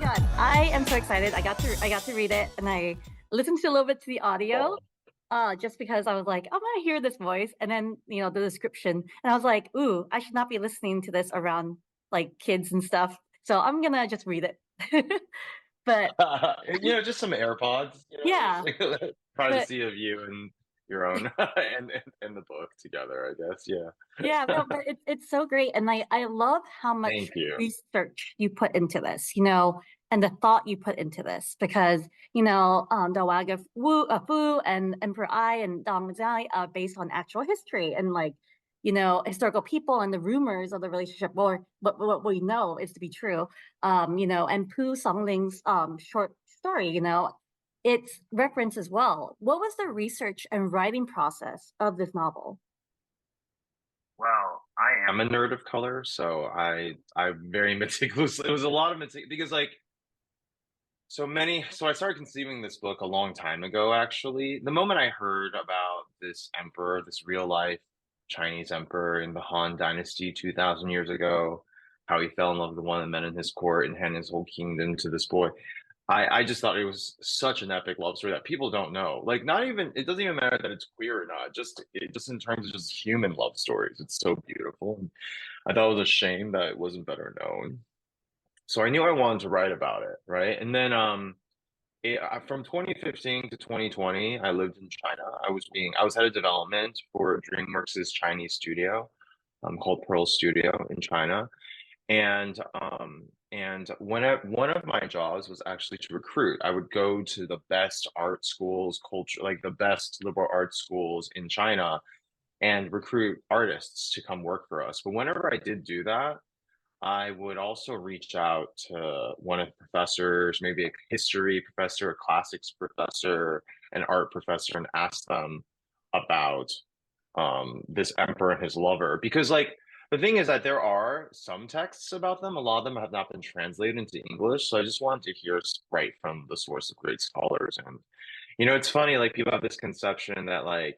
God, I am so excited. I got to read it and I listened to a little bit to the audio, just because I was like, I want to hear this voice. And then, the description. And I was like, ooh, I should not be listening to this around like kids and stuff. So I'm gonna just read it. But Just some AirPods, just yeah, like but privacy of you and your own and the book together, I guess. yeah, no, Yeah. but it's so great, and I love how much Thank you. research you put into this, and the thought you put into this because the Wag of Fu and Emperor Ai and Dong Zhai are based on actual history and like historical people and the rumors of the relationship, or what we know is to be true. And Pu Songling's short story, it's referenced as well. What was the research and writing process of this novel? Well, I am a nerd of color, so I'm very meticulous. It was a lot of because so I started conceiving this book a long time ago, actually. The moment I heard about this emperor, this real life Chinese emperor in the Han Dynasty 2000 years ago, how he fell in love with the one that met in his court and handed his whole kingdom to this boy. I just thought it was such an epic love story that people don't know. Like, not even, it doesn't even matter that it's queer or not, just in terms of just human love stories. It's so beautiful. And I thought it was a shame that it wasn't better known. So I knew I wanted to write about it, right? And then from 2015 to 2020, I lived in China. I was head of development for DreamWorks' Chinese studio, called Pearl Studio in China. And one of my jobs was actually to recruit. I would go to the best art schools, culture, like the best liberal arts schools in China, and recruit artists to come work for us. But whenever I did do that, I would also reach out to one of the professors, maybe a history professor, a classics professor, an art professor, and ask them about this emperor and his lover. Because like the thing is that there are some texts about them. A lot of them have not been translated into English. So I just wanted to hear right from the source of great scholars. And it's funny, like people have this conception that like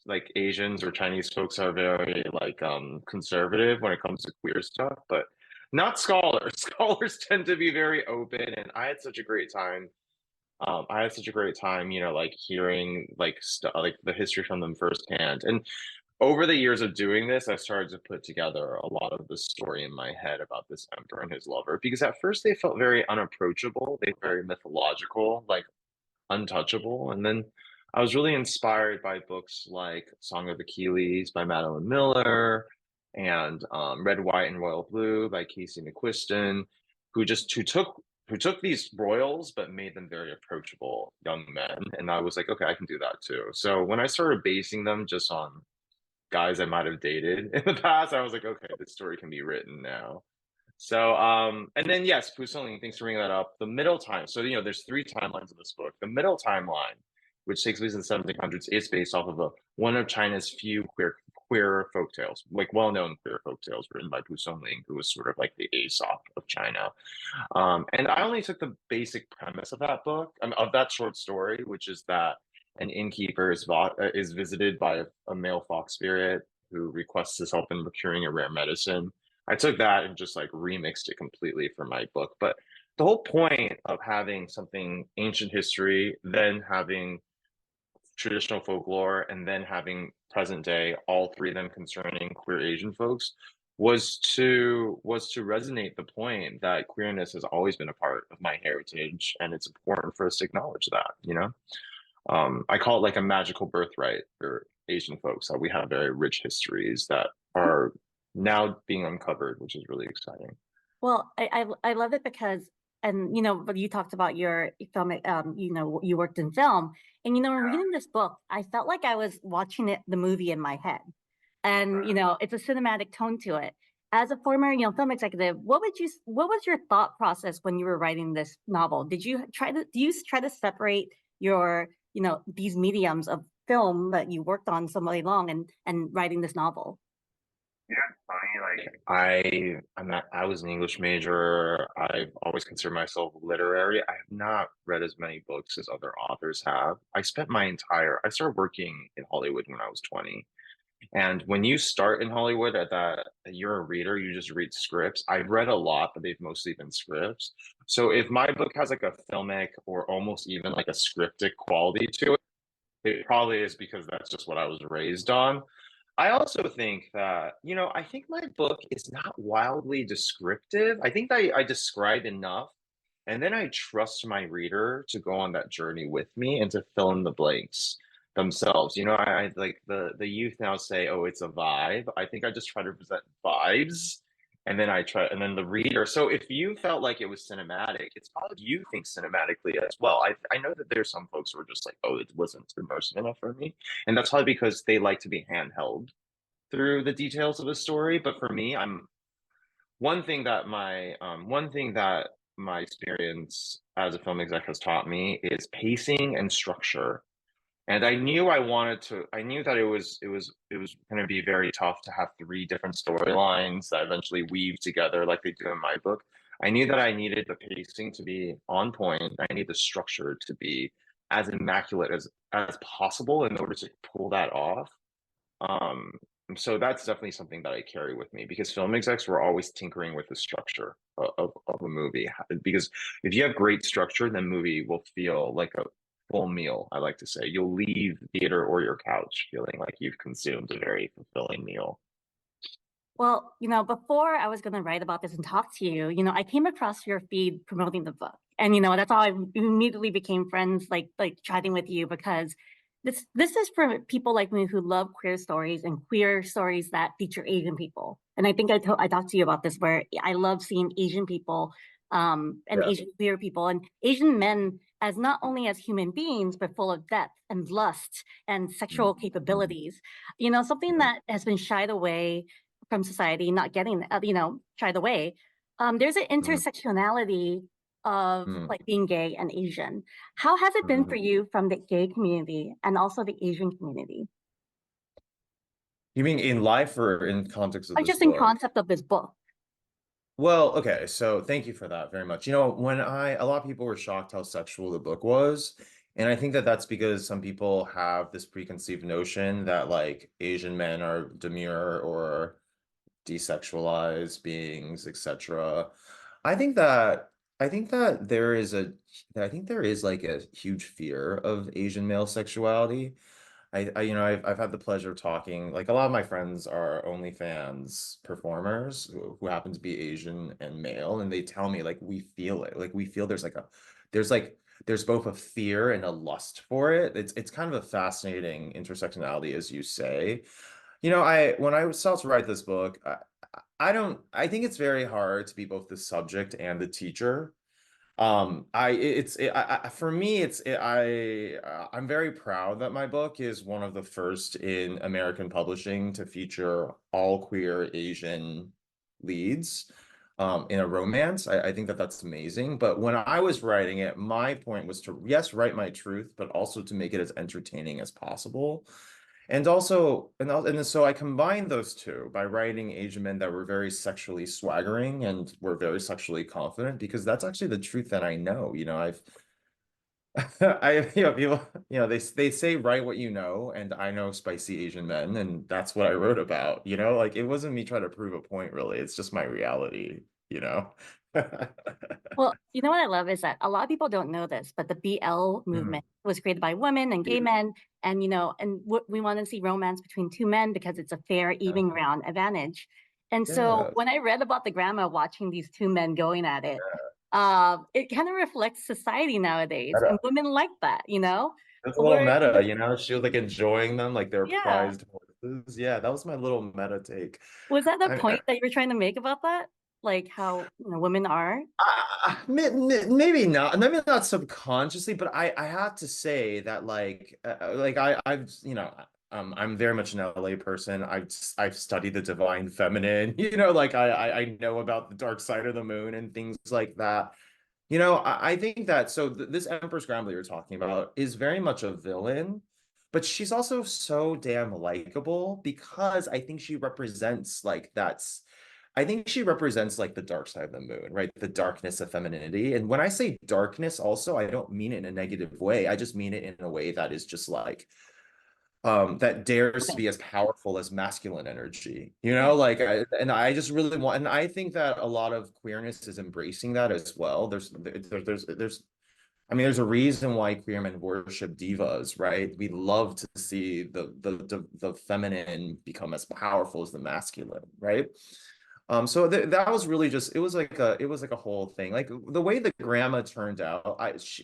like Asians or Chinese folks are very like conservative when it comes to queer stuff, but not scholars. Scholars tend to be very open, and I had such a great time. I had such a great time, like hearing like like the history from them firsthand. And over the years of doing this, I started to put together a lot of the story in my head about this emperor and his lover. Because at first they felt very unapproachable, they very mythological, like untouchable. And then I was really inspired by books like Song of Achilles by Madeline Miller and Red, White, and Royal Blue by Casey McQuiston, who took these royals but made them very approachable young men. And I was like, okay, I can do that too. So when I started basing them just on guys I might have dated in the past, I was like, okay, this story can be written now. So, and then yes, Pusoli, thanks for bringing that up. The middle time. So, there's three timelines in this book. The middle timeline, which takes place in the 1700s, is based off of one of China's few queer folk tales, like well-known queer folk tales written by Pusoli, who was sort of like the Aesop of China. And I only took the basic premise of that book, of that short story, which is that an innkeeper is visited by a male fox spirit who requests his help in procuring a rare medicine. I took that and just like remixed it completely for my book. But the whole point of having something ancient history, then having traditional folklore, and then having present day, all three of them concerning queer Asian folks, was to resonate the point that queerness has always been a part of my heritage, and it's important for us to acknowledge that. I call it like a magical birthright for Asian folks that we have very rich histories that are now being uncovered, which is really exciting. Well, I love it because, and but you talked about your film, you worked in film, and when reading this book, I felt like I was watching the movie in my head, and it's a cinematic tone to it. As a former, film executive, what was your thought process when you were writing this novel? Do you try to separate your, these mediums of film that you worked on so long and writing this novel? It's funny, like I was an English major. I've always considered myself literary. I have not read as many books as other authors have. I started working in Hollywood when I was 20. And when you start in Hollywood at that, you're a reader, you just read scripts. I've read a lot, but they've mostly been scripts. So if my book has like a filmic or almost even like a scripted quality to it, it probably is because that's just what I was raised on. I also think that, I think my book is not wildly descriptive. I think that I describe enough, and then I trust my reader to go on that journey with me and to fill in the blanks themselves. I like the youth now say, "Oh, it's a vibe." I think I just try to present vibes, and then and then the reader. So if you felt like it was cinematic, it's probably you think cinematically as well. I know that there's some folks who are just like, "Oh, it wasn't immersive enough for me," and that's probably because they like to be handheld through the details of the story. But for me, I'm one thing that my experience as a film exec has taught me is pacing and structure. And I knew that it was going to be very tough to have three different storylines that eventually weave together like they do in my book. I knew that I needed the pacing to be on point. I need the structure to be as immaculate as possible in order to pull that off. Um, so that's definitely something that I carry with me because film execs were always tinkering with the structure of a movie. Because if you have great structure, then movie will feel like a full meal, I like to say. You'll leave theater or your couch feeling like you've consumed a very fulfilling meal. Well, before I was going to write about this and talk to you, I came across your feed promoting the book. And that's how I immediately became friends, like chatting with you because this is for people like me who love queer stories and queer stories that feature Asian people. And I think I talked to you about this where I love seeing Asian people and Yeah. Asian queer people and Asian men as not only as human beings, but full of depth and lust and sexual capabilities. Something that has been shied away from society, not getting, shied away. There's an intersectionality of Mm-hmm. like being gay and Asian. How has it been for you from the gay community and also the Asian community? You mean in life or in context of Or this just in book? concept of this book? Well, okay, so thank you for that very much. A lot of people were shocked how sexual the book was, and I think that that's because some people have this preconceived notion that like Asian men are demure or desexualized beings, etc. I think that I think that I think there is like a huge fear of Asian male sexuality. I've had the pleasure of talking, like a lot of my friends are OnlyFans performers who happen to be Asian and male, and they tell me like we feel it. Like we feel there's like there's both a fear and a lust for it. It's kind of a fascinating intersectionality, as you say. I when I was set to write this book, I think it's very hard to be both the subject and the teacher. For me, I'm very proud that my book is one of the first in American publishing to feature all queer Asian leads, in a romance. I think that that's amazing. But when I was writing it, my point was to, yes, write my truth, but also to make it as entertaining as possible. And so I combined those two by writing Asian men that were very sexually swaggering and were very sexually confident because that's actually the truth that I know. People, they say write what you know, and I know spicy Asian men, and that's what I wrote about. Like it wasn't me trying to prove a point, really. It's just my reality, you know. Well, you know what I love is that a lot of people don't know this, but the BL Mhm. movement was created by women and gay men, and we want to see romance between two men because it's a fair, Yeah. even ground advantage. And so Yeah. when I read about the grandma watching these two men going at it kind of reflects society nowadays, and women like that. That's a little Where meta, she was like enjoying them like they're yeah, prized horses. Yeah, that was my little meta take. was that the I, point that you were trying to make about that? Like how women are? maybe not, subconsciously, but I have to say that I've I'm very much an LA person. I've studied the divine feminine, like I know about the dark side of the moon and things like that. I think that so this Empress Scrambler you're talking about is very much a villain, but she's also so damn likable because I think she represents like the dark side of the moon, right? The darkness of femininity. And when I say darkness, also, I don't mean it in a negative way. I just mean it in a way that is just like that dares to Okay. be as powerful as masculine energy, Yeah. like and I just really want, and I think that a lot of queerness is embracing that as well. There's I mean, there's a reason why queer men worship divas, right? We love to see the feminine become as powerful as the masculine, right? So that was really just, it was like a whole thing. Like the way the grandma turned out,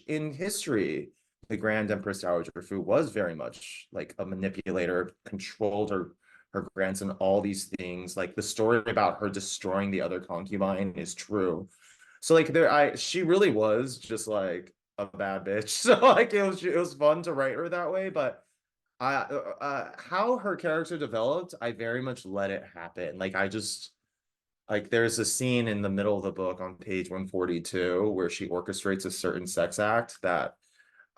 in history, the Grand Empress Dowager Fu was very much like a manipulator, controlled her grandson, all these things. Like the story about her destroying the other concubine is true. So like she really was just like a bad bitch. So like it was fun to write her that way, but how her character developed, I very much let it happen. Like I just like there's a scene in the middle of the book on page 142 where she orchestrates a certain sex act that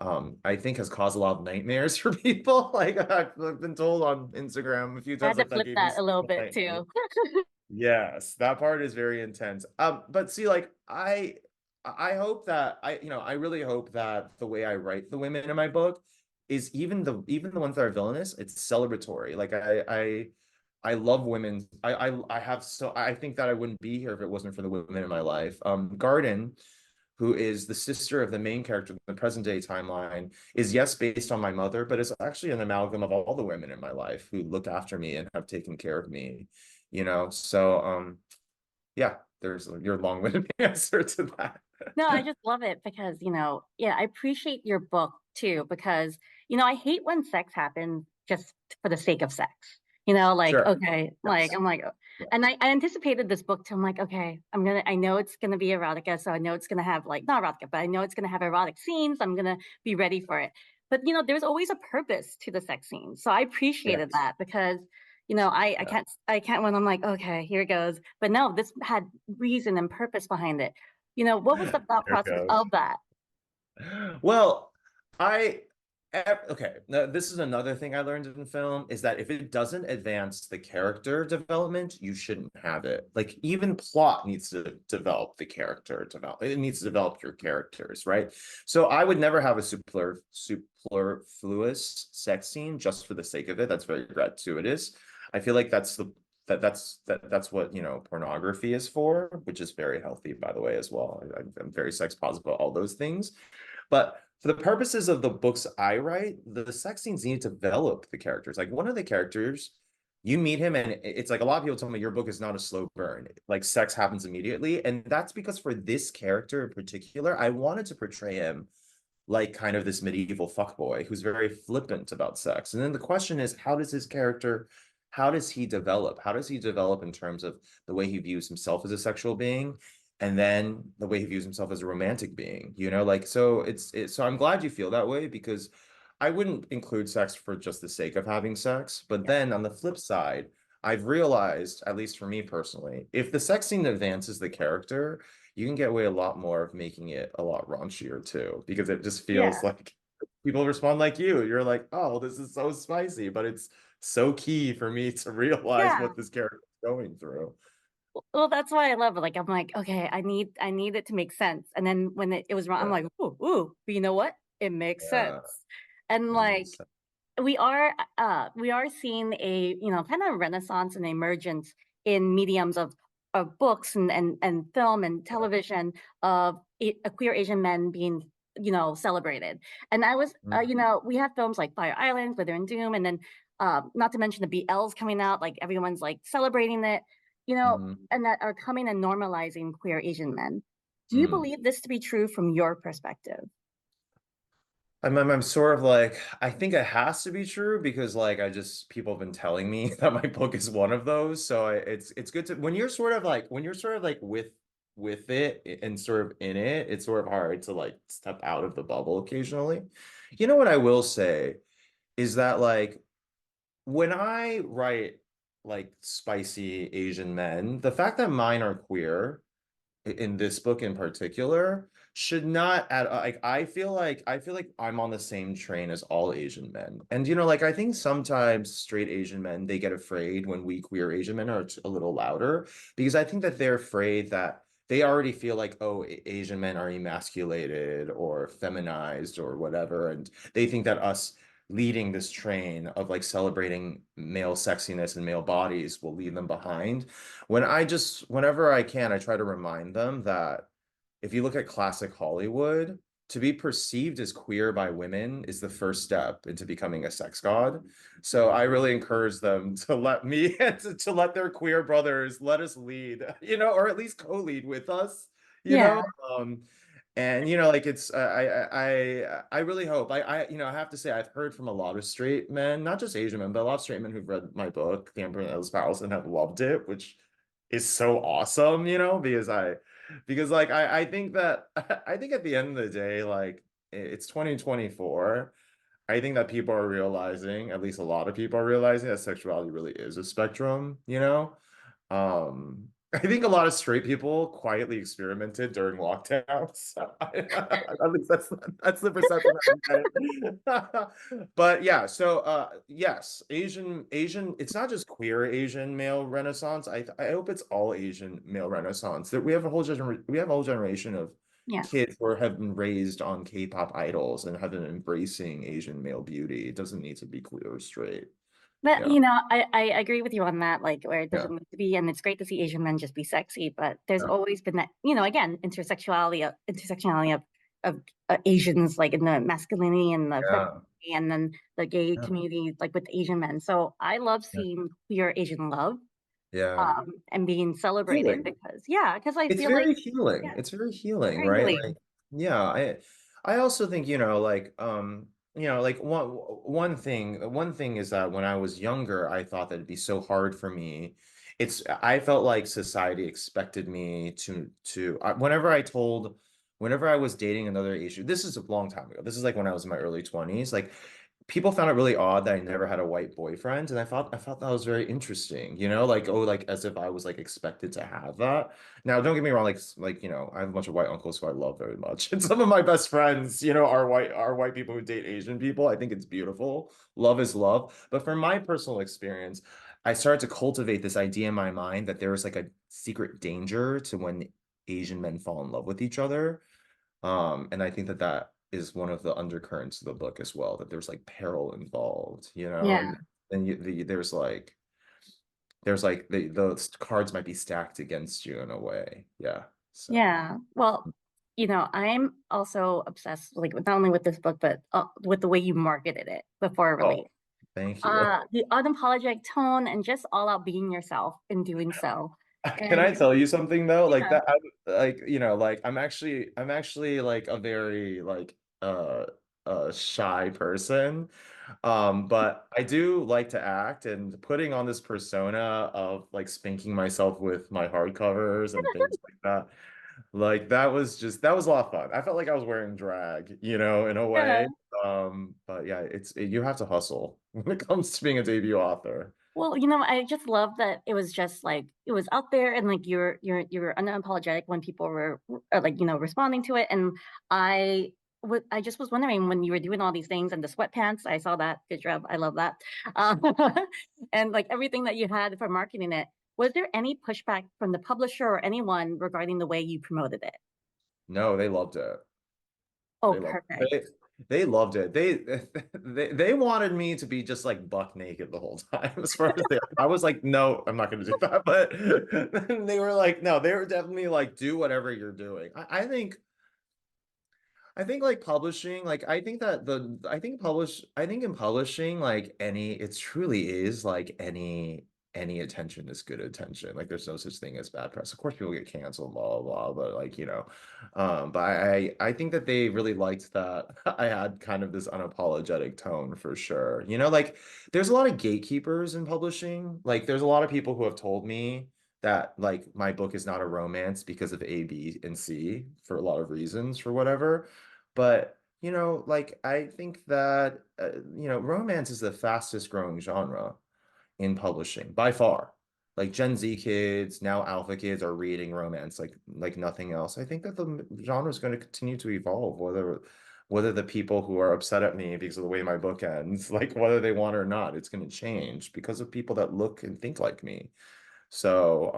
I think has caused a lot of nightmares for people. Like I've been told on Instagram a few I times had to that flip gave me that a little some bit nightmares. too. Yes, that part is very intense. But see, like I hope that I really hope that the way I write the women in my book is even the ones that are villainous, it's celebratory. Like I love women. I have so I think that I wouldn't be here if it wasn't for the women in my life. Garden, who is the sister of the main character in the present day timeline, is yes based on my mother, but is actually an amalgam of all the women in my life who look after me and have taken care of me, So yeah, there's your long-winded answer to that. No, I just love it because, yeah, I appreciate your book too because, I hate when sex happens just for the sake of sex. Like, Sure. okay, like Yes. I'm like, Yeah. and I anticipated this book too. I'm like, okay, I know it's gonna be erotica, so I know it's gonna have like not erotica, but I know it's gonna have erotic scenes. I'm gonna be ready for it. But there's always a purpose to the sex scenes. So I appreciated Yes. that because Yeah. I can't when I'm like, okay, here it goes. But no, this had reason and purpose behind it. What was the thought There it process goes. of that? Well, I okay. Now, this is another thing I learned in film is that if it doesn't advance the character development, you shouldn't have it. Like even plot needs to develop the character develop. It needs to develop your characters, right? So I would never have a superfluous sex scene just for the sake of it. That's very gratuitous. I feel like that's what pornography is for, which is very healthy, by the way, as well. I'm very sex positive about all those things. But for the purposes of the books I write, the sex scenes need to develop the characters. Like one of the characters, you meet him, and it's like a lot of people tell me your book is not a slow burn. Like sex happens immediately. And that's because for this character in particular, I wanted to portray him like kind of this medieval fuckboy who's very flippant about sex. And then the question is, how does he develop? How does he develop in terms of the way he views himself as a sexual being? And then the way he views himself as a romantic being, like so so I'm glad you feel that way because I wouldn't include sex for just the sake of having sex. But Yeah. then on the flip side, I've realized, at least for me personally, if the sex scene advances the character, you can get away a lot more of making it a lot raunchier too, because it just feels Yeah. like people respond like you. You're like, oh, this is so spicy, but it's so key for me to realize Yeah. what this character is going through. Well, that's why I love it. Like I'm like, okay, I need it to make sense. And then when it was wrong, I'm Yeah, like, ooh, but you know what? It makes sense. yeah, And it like makes sense. we are seeing a kind of renaissance and emergence in mediums of books and film and Yeah. television of a queer Asian men being celebrated. And I was Mhm. we have films like Fire Island, Wither and Doom, and then not to mention the BLs coming out, like everyone's like celebrating it, Mhm. and that are coming and normalizing queer Asian men. Do you Mhm. believe this to be true from your perspective? I'm sort of like, I think it has to be true because like people have been telling me that my book is one of those. So it's good to when you're sort of like with it and sort of in it, it's sort of hard to like step out of the bubble occasionally. You know what I will say is that like when I write like spicy Asian men, the fact that mine are queer in this book in particular should not add like I feel like I'm on the same train as all Asian men. And like I think sometimes straight Asian men they get afraid when we queer Asian men are a little louder because I think that they're afraid that they already feel like oh Asian men are emasculated or feminized or whatever and they think that us leading this train of like celebrating male sexiness and male bodies will leave them behind. Whenever I can, I try to remind them that if you look at classic Hollywood, to be perceived as queer by women is the first step into becoming a sex god. So I really encourage them to let me to let their queer brothers let us lead, or at least co-lead with us, you Yeah. know. Um, and like it's I really hope I have to say I've heard from a lot of straight men, not just Asian men, but a lot of straight men who've read my book, The Emperor and Ellis Palace, and have loved it, which is so awesome, because like I think that I think at the end of the day, like it's 2024. I think that people are realizing, at least a lot of people are realizing that sexuality really is a spectrum. I think a lot of straight people quietly experimented during lockdown. So at least that's the perception I'm getting. But yeah, so yes, Asian, it's not just queer Asian male Renaissance. I hope it's all Asian male Renaissance. That we have a whole generation of Yeah. kids who have been raised on K-pop idols and have been embracing Asian male beauty. It doesn't need to be queer or straight. But Yeah. I agree with you on that, like where it Yeah. doesn't need to be, and it's great to see Asian men just be sexy, but there's Yeah. always been that, again, intersectionality of Asians, like in the masculinity and the Yeah. femininity, and then the gay Yeah. community, like with Asian men. So I love Yeah. seeing queer Asian love, Yeah. and being celebrated Healing. because yeah, because I It's feel like very healing. yeah, It's very healing, very right? healing. Like, yeah, I also think, like one thing is that when I was younger, I thought that it'd be so hard for me. I felt like society expected me whenever I was dating another Asian, this is a long time ago. This is like when I was in my early 20s. Like people found it really odd that I never had a white boyfriend, and I thought that was very interesting, like oh, like as if I was like expected to have that. Now, don't get me wrong, I have a bunch of white uncles who I love very much, and some of my best friends, are white people who date Asian people. I think it's beautiful. Love is love. But from my personal experience, I started to cultivate this idea in my mind that there is like a secret danger to when Asian men fall in love with each other. And I think that that is one of the undercurrents of the book as well, that there's like peril involved, Yeah. and there's like those cards might be stacked against you in a way. Yeah. So, Yeah. Well, I'm also obsessed, like not only with this book, but with the way you marketed it before release. oh, thank you. The unapologetic tone and just all out being yourself in doing so. Can I And tell you something though? Like yeah, that, like I'm actually like a very like shy person. But I do like to act, and putting on this persona of like spanking myself with my hardcovers and things like that. Like that was a lot of fun. I felt like I was wearing drag, in a yeah. way. But yeah, you have to hustle when it comes to being a debut author. Well, I just love that it was just like it was out there and like you're unapologetic when people were like, responding to it. And I just was wondering when you were doing all these things and the sweatpants, I saw that. Good job. I love that. Um, and like everything that you had for marketing it. Was there any pushback from the publisher or anyone regarding the way you promoted it? No, they loved it. Oh, They loved perfect. it. They loved it. They wanted me to be just like buck naked the whole time as far as I was like, no, I'm not going to do that. But they were like, no, they were definitely like, do whatever you're doing. I think like publishing, like I think that the I think in publishing, like it truly is like any attention is good attention. Like there's no such thing as bad press. Of course people get canceled, blah blah blah, but like, but I think that they really liked that I had kind of this unapologetic tone for sure. Like there's a lot of gatekeepers in publishing. Like there's a lot of people who have told me that like my book is not a romance because of A, B, and C for a lot of reasons for whatever. But, like I think that romance is the fastest growing genre in publishing by far. Like Gen Z kids, now Alpha kids are reading romance like nothing else. I think that the genre is going to continue to evolve, whether the people who are upset at me because of the way my book ends, like whether they want it or not, it's going to change because of people that look and think like me. So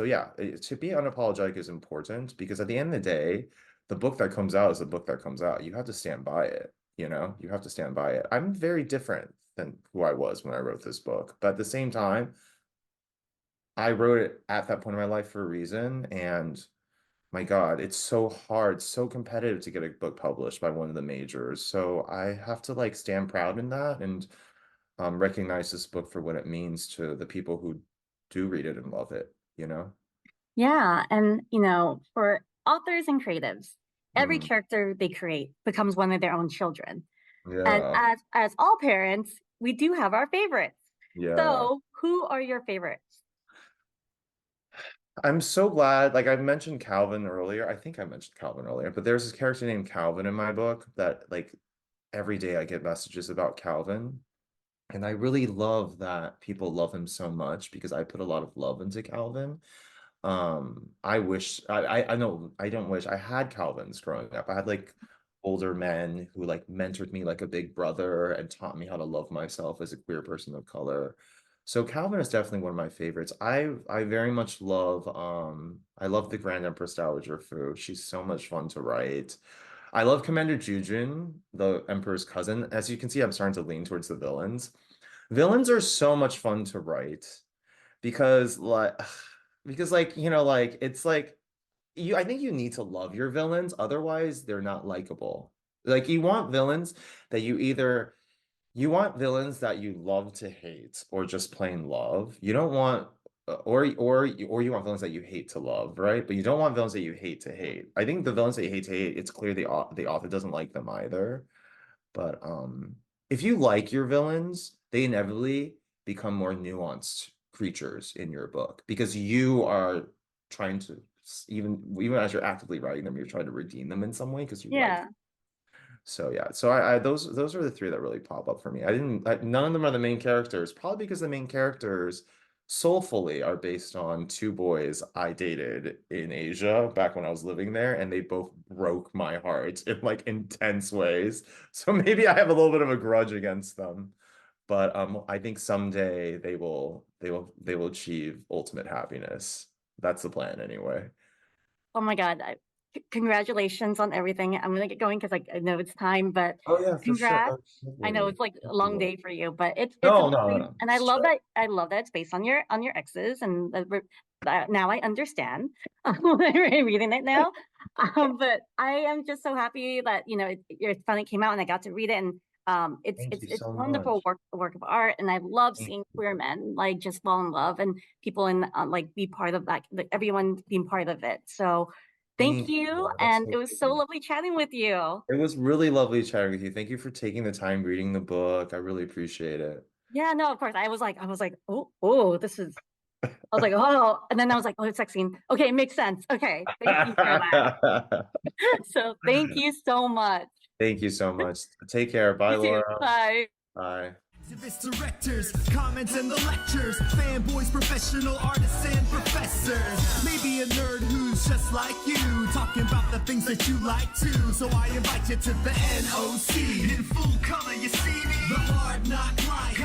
yeah, to be unapologetic is important because at the end of the day, the book that comes out is the book that comes out. You have to stand by it. you know? You have to stand by it. I'm very different than who I was when I wrote this book, but at the same time, I wrote it at that point in my life for a reason, and my God, it's so hard, so competitive to get a book published by one of the majors. So I have to like stand proud in that and recognize this book for what it means to the people who do read it and love it, you know? Yeah, and for authors and creatives, every Mm, character they create becomes one of their own children. And yeah, as all parents, we do have our favorites. yeah. So, who are your favorites? I'm so glad, like I mentioned Calvin earlier. I think I mentioned Calvin earlier, but there's this character named Calvin in my book that like every day I get messages about Calvin. And I really love that people love him so much because I put a lot of love into Calvin. I wish I know I don't wish I had Calvins growing up. I had like older men who like mentored me like a big brother and taught me how to love myself as a queer person of color. So Calvin is definitely one of my favorites. I very much love I love the Grand Empress Dowager Fu. She's so much fun to write. I love Commander Jujun, the Emperor's cousin. As you can see, I'm starting to lean towards the villains. Villains are so much fun to write because like because like like it's like you I think you need to love your villains, otherwise they're not likable. Like you want villains that you love to hate or just plain love. You don't want or you want villains that you hate to love, right? But you don't want villains that you hate to hate. I think the villains that you hate to hate, it's clear the author doesn't like them either. But if you like your villains, they inevitably become more nuanced creatures in your book because you are trying to even as you're actively writing them, you're trying to redeem them in some way because you like. Yeah. So yeah, so I those are the three that really pop up for me. None of them are the main characters, probably because the main characters soulfully are based on two boys I dated in Asia back when I was living there, and they both broke my heart in like intense ways. So maybe I have a little bit of a grudge against them. But I think someday they will achieve ultimate happiness. That's the plan anyway. Oh my God. Congratulations on everything. I'm gonna get going because I know it's time, but Oh yeah, for sure. congrats. I know Absolutely. it's like a Thank long you. day for you, but it's No, no, amazing. no. And It's chill. I love that it's based on your exes and now I understand when I'm reading it now. But I am just so happy that it finally came out and I got to read it, and Thank you it's so wonderful much. work of art, and I love Thank seeing you. queer men like just fall in love and people in like be part of that, like everyone being part of it. So thank Thank you, you. That's and so it was so sweet. lovely chatting with you. It was really lovely chatting with you. Thank you for taking the time reading the book. I really appreciate it. Yeah, no, of course. I was like, oh, this is. I was like, oh, and then I was like, oh, it's sex scene. Okay, it makes sense. Okay, thank you for that. So thank you so much. Thank you so much. Take care. Bye, You too. Laura. Bye. Bye. Activists, directors, comments in the lectures, fanboys, professional artists, and professors. Maybe a nerd who's just like you, talking about the things that you like too. So I invite you to the NOC. In full color, you see me. The hard knock life.